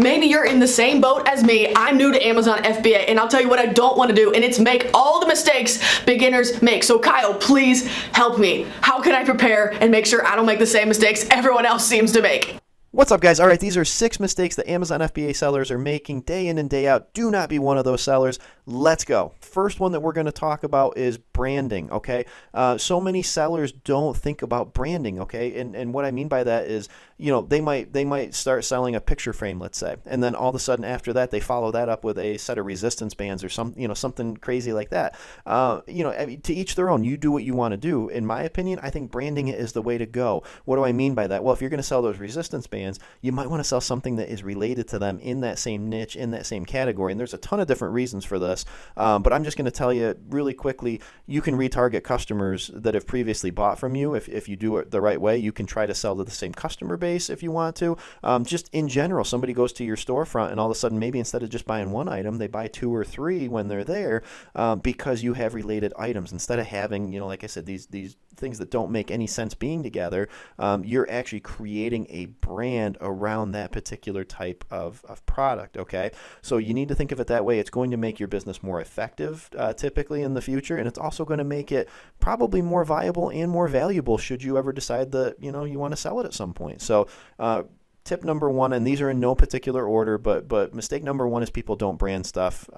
Maybe you're in the same boat as me. I'm new to Amazon FBA, and I'll tell you what I don't want to do, and it's make all the mistakes beginners make. So Kyle, please help me. How can I prepare and make sure I don't make the same mistakes everyone else seems to make? What's up, guys? All right, these are 6 mistakes that Amazon FBA sellers are making day in and day out. Do not be one of those sellers. Let's go. First one that we're going to talk about is branding, okay? So many sellers don't think about branding, okay? And what I mean by that is, you know, they might start selling a picture frame, let's say, and then all of a sudden after that, they follow that up with a set of resistance bands or something crazy like that. I mean, to each their own. You do what you want to do. In my opinion, I think branding is the way to go. What do I mean by that? Well, if you're going to sell those resistance bands, you might want to sell something that is related to them in that same niche, in that same category. And there's a ton of different reasons for this, but I'm just going to tell you really quickly, you can retarget customers that have previously bought from you. If you do it the right way, you can try to sell to the same customer base if you want to. Just in general, somebody goes to your storefront and all of a sudden, maybe instead of just buying one item, they buy 2 or 3 when they're there, because you have related items. Instead of having, like I said, these things that don't make any sense being together, you're actually creating a brand around that particular type of product, okay? So you need to think of it that way. It's going to make your business more effective typically in the future, and it's also going to make it probably more viable and more valuable should you ever decide that, you want to sell it at some point. So tip number 1, and these are in no particular order, but mistake number 1 is people don't brand stuff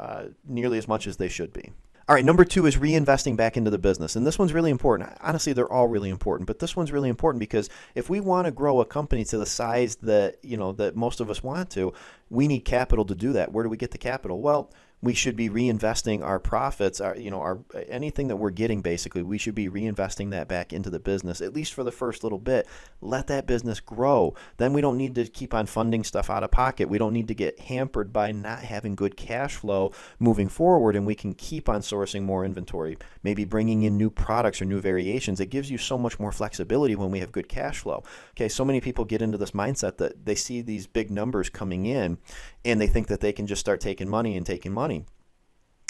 nearly as much as they should be. All right, number 2 is reinvesting back into the business. And this one's really important. Honestly, they're all really important, but this one's really important because if we want to grow a company to the size that, that most of us want to, we need capital to do that. Where do we get the capital? Well, we should be reinvesting our profits, our anything that we're getting, basically, we should be reinvesting that back into the business, at least for the first little bit. Let that business grow. Then we don't need to keep on funding stuff out of pocket. We don't need to get hampered by not having good cash flow moving forward, and we can keep on sourcing more inventory, maybe bringing in new products or new variations. It gives you so much more flexibility when we have good cash flow. Okay, so many people get into this mindset that they see these big numbers coming in, and they think that they can just start taking money.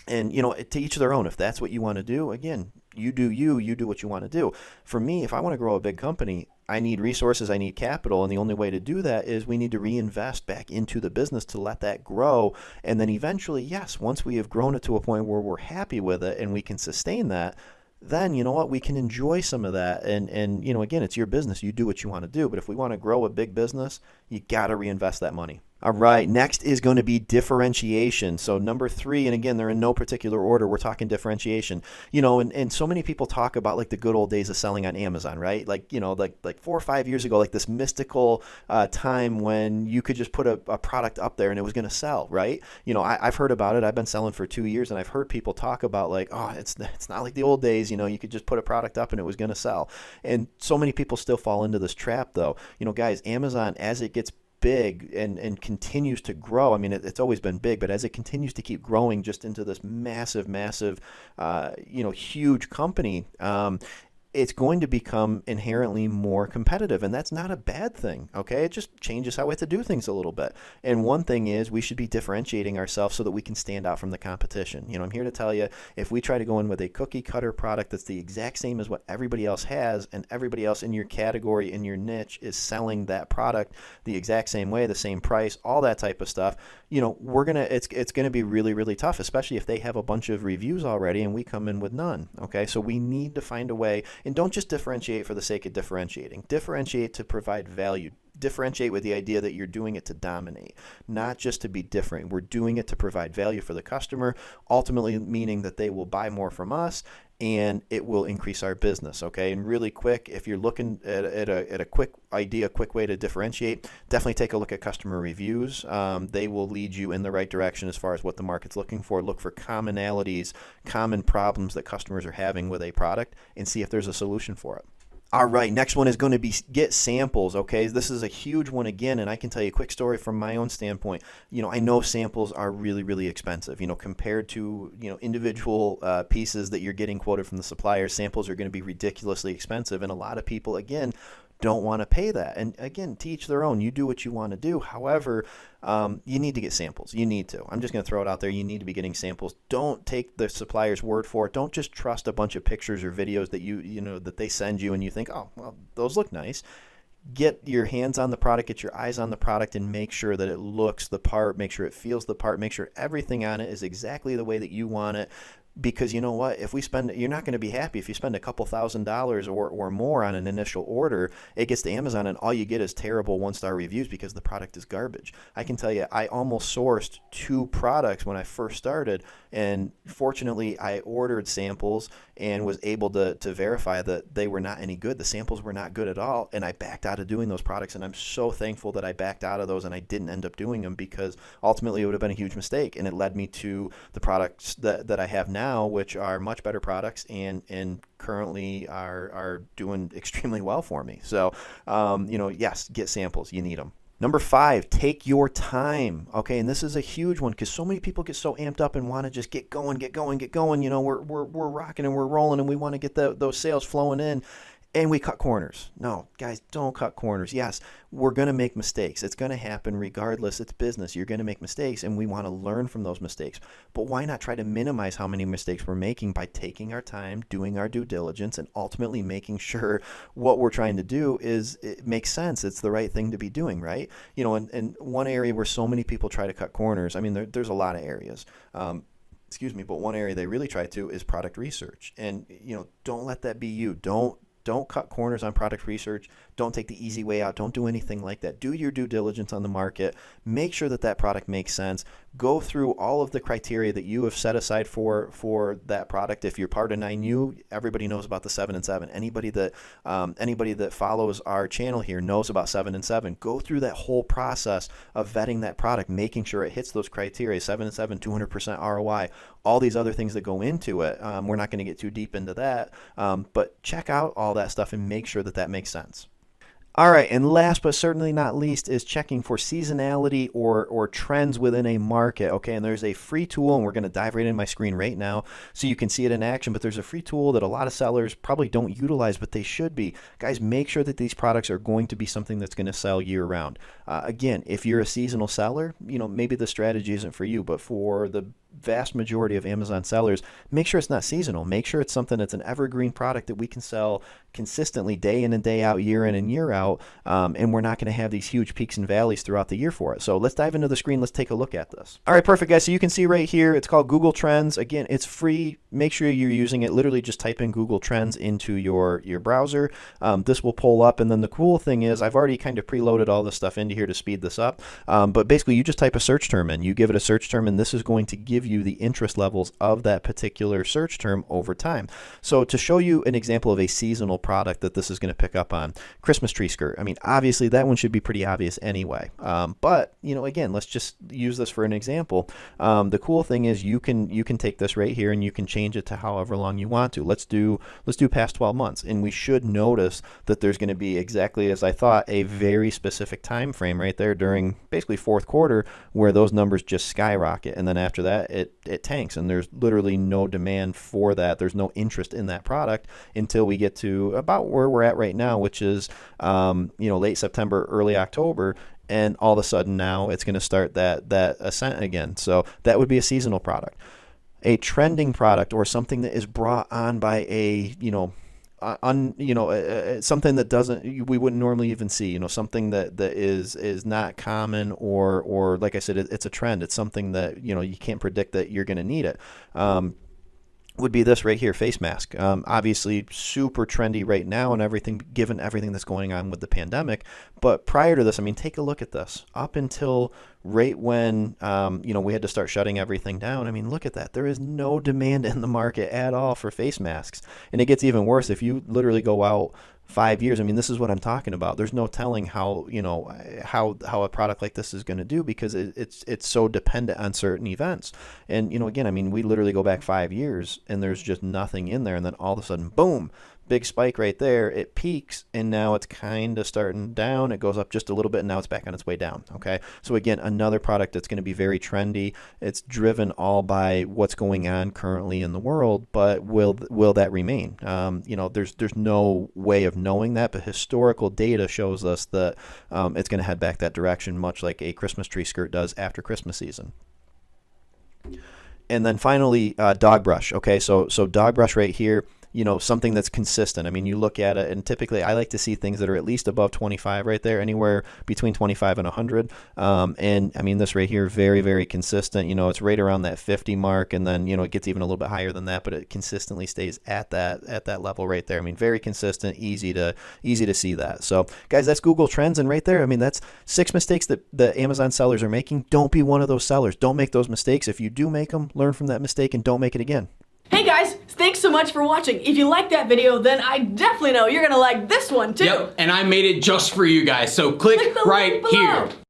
And, to each their own. If that's what you want to do, again, you do what you want to do. For me, if I want to grow a big company, I need resources, I need capital, and the only way to do that is we need to reinvest back into the business to let that grow. And then eventually, yes, once we have grown it to a point where we're happy with it and we can sustain that, then you know what, we can enjoy some of that. And again, it's your business. You do what you want to do. But if we want to grow a big business, you got to reinvest that money. All right, next is going to be differentiation. So number 3, and again, they're in no particular order. We're talking differentiation. And so many people talk about like the good old days of selling on Amazon, right? Like 4 or 5 years ago, like this mystical time when you could just put a product up there and it was going to sell, right? I've heard about it. I've been selling for 2 years, and I've heard people talk about like, oh, it's not like the old days. You could just put a product up and it was going to sell. And so many people still fall into this trap, though. Guys, Amazon, as it gets big and continues to grow. I mean, it's always been big, but as it continues to keep growing just into this massive, huge company, it's going to become inherently more competitive, and that's not a bad thing, okay? It just changes how we have to do things a little bit. And one thing is we should be differentiating ourselves so that we can stand out from the competition. I'm here to tell you, if we try to go in with a cookie cutter product that's the exact same as what everybody else has, and everybody else in your category, in your niche, is selling that product the exact same way, the same price, all that type of stuff, it's gonna be really, really tough, especially if they have a bunch of reviews already and we come in with none, okay? So we need to find a way. And don't just differentiate for the sake of differentiating. Differentiate to provide value. Differentiate with the idea that you're doing it to dominate, not just to be different. We're doing it to provide value for the customer, ultimately meaning that they will buy more from us and it will increase our business, okay? And really quick, if you're looking at a quick idea, quick way to differentiate, definitely take a look at customer reviews. They will lead you in the right direction as far as what the market's looking for. Look for commonalities, common problems that customers are having with a product, and see if there's a solution for it. All right, next one is going to be get samples, okay? This is a huge one again, and I can tell you a quick story from my own standpoint. I know samples are really, really expensive. Compared to, individual pieces that you're getting quoted from the supplier, samples are going to be ridiculously expensive, and a lot of people, again, don't want to pay that. And again, to each their own. You do what you want to do. However, you need to get samples. You need to. I'm just going to throw it out there. You need to be getting samples. Don't take the supplier's word for it. Don't just trust a bunch of pictures or videos that that they send you and you think, oh, well, those look nice. get your hands on the product, get your eyes on the product, and make sure that it looks the part, make sure it feels the part, make sure everything on it is exactly the way that you want it. Because you know what, if we spend, you're not going to be happy if you spend a couple $1,000s or more on an initial order. It gets to Amazon and all you get is terrible 1-star reviews because the product is garbage. I can tell you, I almost sourced 2 products when I first started, and fortunately I ordered samples and was able to verify that they were not any good. The samples were not good at all, and I backed out of doing those products, and I'm so thankful that I backed out of those and I didn't end up doing them, because ultimately it would have been a huge mistake, and it led me to the products that I have now, which are much better products and currently are doing extremely well for me. So, yes, get samples. You need them. Number 5, take your time. Okay, and this is a huge one because so many people get so amped up and want to just get going. We're rocking and we're rolling and we want to get those sales flowing in. And we cut corners. No, guys, don't cut corners. Yes, we're going to make mistakes. It's going to happen regardless. It's business. You're going to make mistakes, and we want to learn from those mistakes. But why not try to minimize how many mistakes we're making by taking our time, doing our due diligence, and ultimately making sure what we're trying to do it makes sense. It's the right thing to be doing, right? And one area where so many people try to cut corners, I mean, there's a lot of areas. But one area they really try to is product research. And, don't let that be you. Don't cut corners on product research. Don't take the easy way out. Don't do anything like that. Do your due diligence on the market. Make sure that product makes sense. Go through all of the criteria that you have set aside for that product. If you're part of 9U, everybody knows about the 7 and 7. Anybody that follows our channel here knows about 7 and 7. Go through that whole process of vetting that product, making sure it hits those criteria. 7 and 7, 200% ROI. All these other things that go into it. We're not going to get too deep into that, but check out all that stuff and make sure that makes sense. All right, and last but certainly not least is checking for seasonality or trends within a market. Okay, and there's a free tool, and we're going to dive right in my screen right now so you can see it in action. But there's a free tool that a lot of sellers probably don't utilize, but they should be. Guys, make sure that these products are going to be something that's going to sell year round. Again, if you're a seasonal seller, maybe the strategy isn't for you, but for the vast majority of Amazon sellers, make sure it's not seasonal. Make sure it's something that's an evergreen product that we can sell consistently day in and day out, year in and year out, and we're not going to have these huge peaks and valleys throughout the year for it. So let's dive into the screen. Let's take a look at this. All right, perfect, guys. So you can see right here, it's called Google Trends. Again, it's free. Make sure you're using it. Literally just type in Google Trends into your browser. This will pull up, and then the cool thing is I've already kind of preloaded all this stuff into here to speed this up, but basically you just type a search term in. You give it a search term, and this is going to give you the interest levels of that particular search term over time. So to show you an example of a seasonal product that this is going to pick up on, Christmas tree skirt. I mean, obviously that one should be pretty obvious anyway. But again, let's just use this for an example. The cool thing is you can take this right here and you can change it to however long you want to. Let's do past 12 months, and we should notice that there's going to be, exactly as I thought, a very specific time frame right there during basically fourth quarter where those numbers just skyrocket, and then after that it tanks, and there's literally no demand for that. There's no interest in that product until we get to about where we're at right now, which is late September, early October, and all of a sudden now it's going to start that ascent again. So that would be a seasonal product. A trending product, or something that is brought on by a something that we wouldn't normally even see, something that is not common, or like I said, it's a trend. It's something that you can't predict that you're going to need it. Would be this right here, face mask. Obviously super trendy right now and everything, given everything that's going on with the pandemic. But prior to this, I mean, take a look at this. Up until right when, we had to start shutting everything down. I mean, look at that. There is no demand in the market at all for face masks. And it gets even worse if you literally go out 5 years. I mean, this is what I'm talking about. There's no telling how a product like this is going to do, because it's so dependent on certain events. And again, I mean, we literally go back 5 years and there's just nothing in there, and then all of a sudden, boom, big spike right there. It peaks, and now it's kind of starting down. It goes up just a little bit, and now it's back on its way down. Okay, so again, another product that's going to be very trendy. It's driven all by what's going on currently in the world, but will that remain? There's no way of knowing that, but historical data shows us that it's going to head back that direction, much like a Christmas tree skirt does after Christmas season. And then finally, dog brush. Okay, so dog brush right here. something that's consistent. I mean, you look at it, and typically I like to see things that are at least above 25 right there, anywhere between 25 and 100. And I mean, this right here, very, very consistent. It's right around that 50 mark, and then it gets even a little bit higher than that, but it consistently stays at that level right there. I mean, very consistent, easy to see that. So guys, that's Google Trends, and right there, I mean, that's 6 mistakes that the Amazon sellers are making. Don't be one of those sellers. Don't make those mistakes. If you do make them, learn from that mistake and don't make it again. Hey guys, thanks so much for watching. If you liked that video, then I definitely know you're gonna like this one too. Yep, and I made it just for you guys, so click the right link below. here.